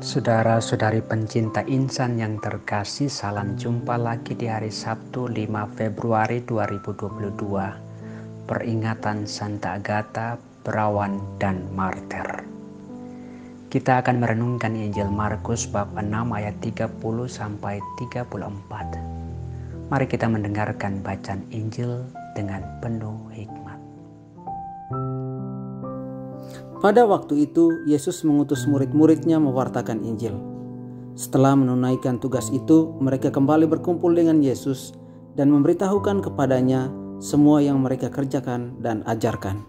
Saudara-saudari pencinta insan yang terkasih, salam jumpa lagi di hari Sabtu 5 Februari 2022. Peringatan Santa Agatha, perawan dan martir. Kita akan merenungkan Injil Markus bab 6 ayat 30 sampai 34. Mari kita mendengarkan bacaan Injil dengan penuh hikmat. Pada waktu itu, Yesus mengutus murid-muridnya mewartakan Injil. Setelah menunaikan tugas itu, mereka kembali berkumpul dengan Yesus dan memberitahukan kepadanya semua yang mereka kerjakan dan ajarkan.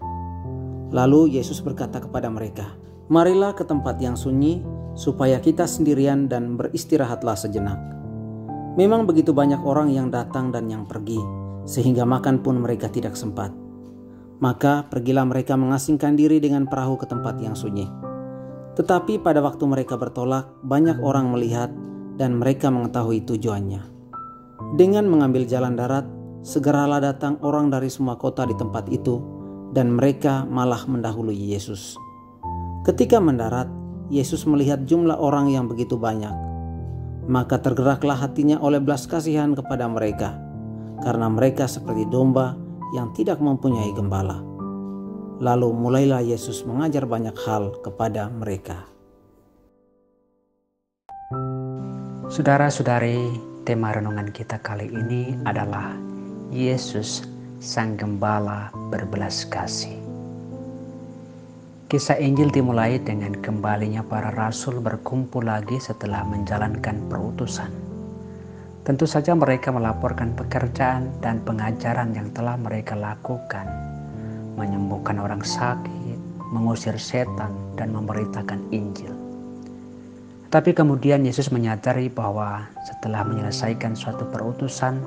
Lalu Yesus berkata kepada mereka, "Marilah ke tempat yang sunyi, supaya kita sendirian dan beristirahatlah sejenak." Memang begitu banyak orang yang datang dan yang pergi, sehingga makan pun mereka tidak sempat. Maka pergilah mereka mengasingkan diri dengan perahu ke tempat yang sunyi. Tetapi pada waktu mereka bertolak, banyak orang melihat dan mereka mengetahui tujuannya. Dengan mengambil jalan darat, segeralah datang orang dari semua kota di tempat itu, dan mereka malah mendahului Yesus. Ketika mendarat, Yesus melihat jumlah orang yang begitu banyak. Maka tergeraklah hatinya oleh belas kasihan kepada mereka, karena mereka seperti domba yang tidak mempunyai gembala. Lalu mulailah Yesus mengajar banyak hal kepada mereka. Saudara-saudari, tema renungan kita kali ini adalah Yesus Sang Gembala berbelas kasih. Kisah Injil dimulai dengan kembalinya para rasul berkumpul lagi setelah menjalankan perutusan. Tentu saja mereka melaporkan pekerjaan dan pengajaran yang telah mereka lakukan, menyembuhkan orang sakit, mengusir setan, dan memberitakan Injil. Tapi kemudian Yesus menyadari bahwa setelah menyelesaikan suatu perutusan,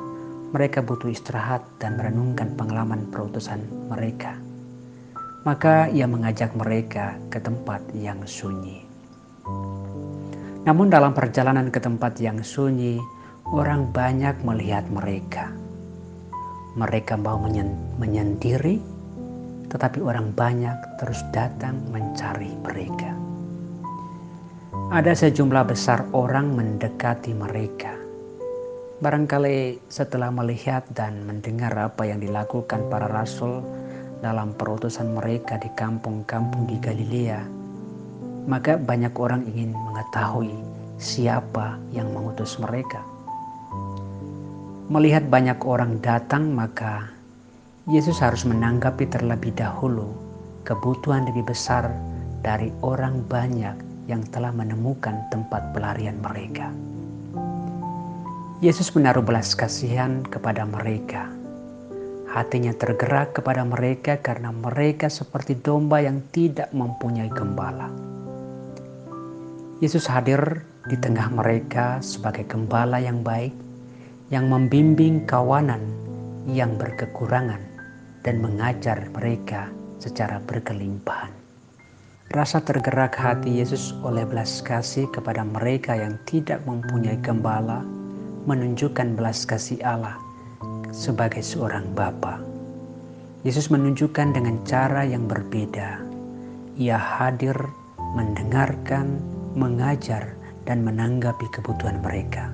mereka butuh istirahat dan merenungkan pengalaman perutusan mereka. Maka Ia mengajak mereka ke tempat yang sunyi. Namun dalam perjalanan ke tempat yang sunyi, orang banyak melihat mereka. Mereka mau menyendiri, tetapi orang banyak terus datang mencari mereka. Ada sejumlah besar orang mendekati mereka. Barangkali setelah melihat dan mendengar apa yang dilakukan para rasul dalam perutusan mereka di kampung-kampung di Galilea, maka banyak orang ingin mengetahui siapa yang mengutus mereka. Melihat banyak orang datang, maka Yesus harus menanggapi terlebih dahulu kebutuhan lebih besar dari orang banyak yang telah menemukan tempat pelarian mereka. Yesus menaruh belas kasihan kepada mereka. Hatinya tergerak kepada mereka karena mereka seperti domba yang tidak mempunyai gembala. Yesus hadir di tengah mereka sebagai gembala yang baik, yang membimbing kawanan yang berkekurangan dan mengajar mereka secara berkelimpahan. Rasa tergerak hati Yesus oleh belas kasih kepada mereka yang tidak mempunyai gembala menunjukkan belas kasih Allah sebagai seorang Bapa. Yesus menunjukkan dengan cara yang berbeda. Ia hadir, mendengarkan, mengajar, dan menanggapi kebutuhan mereka.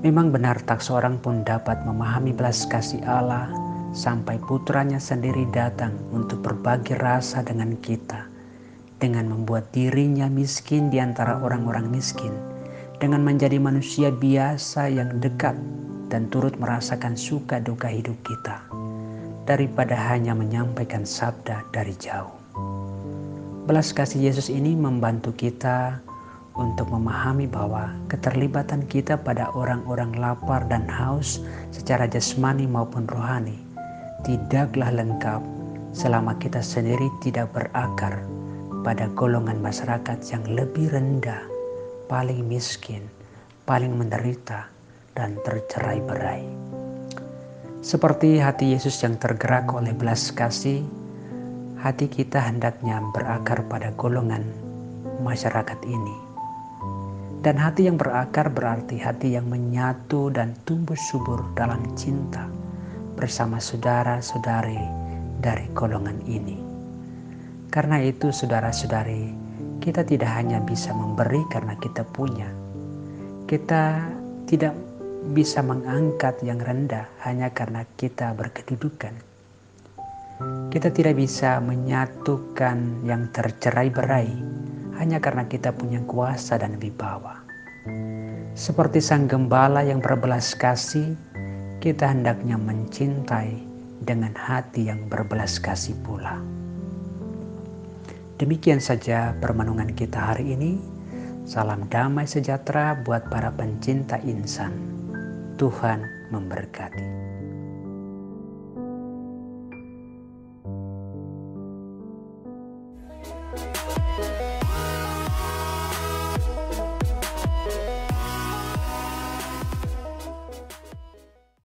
Memang benar tak seorang pun dapat memahami belas kasih Allah sampai putranya sendiri datang untuk berbagi rasa dengan kita, dengan membuat dirinya miskin di antara orang-orang miskin, dengan menjadi manusia biasa yang dekat dan turut merasakan suka duka hidup kita, daripada hanya menyampaikan sabda dari jauh. Belas kasih Yesus ini membantu kita untuk memahami bahwa keterlibatan kita pada orang-orang lapar dan haus secara jasmani maupun rohani tidaklah lengkap selama kita sendiri tidak berakar pada golongan masyarakat yang lebih rendah, paling miskin, paling menderita, dan tercerai-berai. Seperti hati Yesus yang tergerak oleh belas kasih, hati kita hendaknya berakar pada golongan masyarakat ini. Dan hati yang berakar berarti hati yang menyatu dan tumbuh subur dalam cinta bersama saudara-saudari dari golongan ini. Karena itu saudara-saudari, kita tidak hanya bisa memberi karena kita punya. Kita tidak bisa mengangkat yang rendah hanya karena kita berkedudukan. Kita tidak bisa menyatukan yang tercerai-berai hanya karena kita punya kuasa dan wibawa. Seperti sang gembala yang berbelas kasih, kita hendaknya mencintai dengan hati yang berbelas kasih pula. Demikian saja permenungan kita hari ini. Salam damai sejahtera buat para pencinta insan. Tuhan memberkati.